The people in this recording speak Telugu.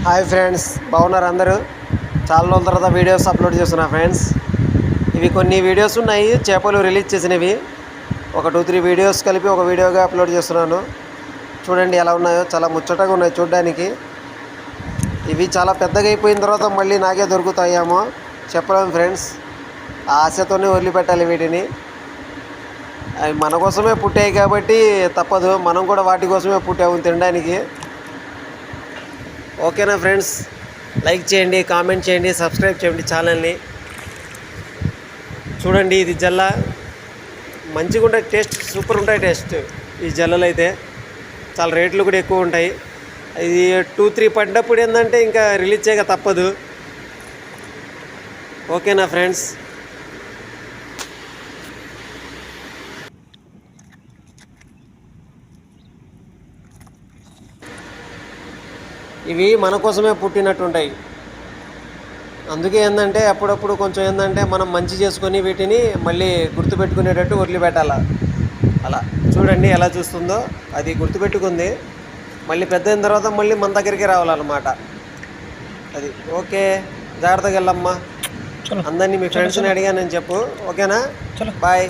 హాయ్ ఫ్రెండ్స్, బాగున్నారు అందరూ? చాలా రోజుల తర్వాత వీడియోస్ అప్లోడ్ చేస్తున్నా ఫ్రెండ్స్. ఇవి కొన్ని వీడియోస్ ఉన్నాయి చేపలు రిలీజ్ చేసినవి. ఒక 2-3 వీడియోస్ కలిపి ఒక వీడియోగా అప్లోడ్ చేస్తున్నాను. చూడండి ఎలా ఉన్నాయో, చాలా ముచ్చటగా ఉన్నాయి చూడడానికి. ఇవి చాలా పెద్దగా అయిపోయిన తర్వాత మళ్ళీ నాకే దొరుకుతాయేమో చెప్పలేము ఫ్రెండ్స్. ఆశతోనే వదిలిపెట్టాలి వీటిని. అవి మన కోసమే పుట్టాయి కాబట్టి తప్పదు, మనం కూడా వాటి కోసమే పుట్టాము తినడానికి. ఓకేనా ఫ్రెండ్స్? లైక్ చేయండి, కామెంట్ చేయండి, సబ్స్క్రైబ్ చేయండి ఛానల్ని. చూడండి, ఇది జల్ల మంచిగా ఉంటాయి, టేస్ట్ సూపర్ ఉంటాయి టేస్ట్. ఈ జల్లలు అయితే చాలా రేట్లు కూడా ఎక్కువ ఉంటాయి. ఇది 2-3 పడ్డప్పుడు ఏంటంటే ఇంకా రిలీజ్ చేయక తప్పదు. ఓకేనా ఫ్రెండ్స్? ఇవి మన కోసమే పుట్టినట్టుంటాయి. అందుకే ఏంటంటే అప్పుడప్పుడు కొంచెం ఏంటంటే మనం మంచి చేసుకొని వీటిని మళ్ళీ గుర్తుపెట్టుకునేటట్టు వదిలిపెట్టాల. అలా చూడండి ఎలా చూస్తుందో, అది గుర్తుపెట్టుకుంది. మళ్ళీ పెద్ద అయిన తర్వాత మళ్ళీ మన దగ్గరికి రావాలన్నమాట. అది ఓకే. జాగ్రత్తగా వెళ్ళమ్మా. అందరినీ మీ ఫ్రెండ్స్ని అడిగా నేను చెప్పు. ఓకేనా? బాయ్.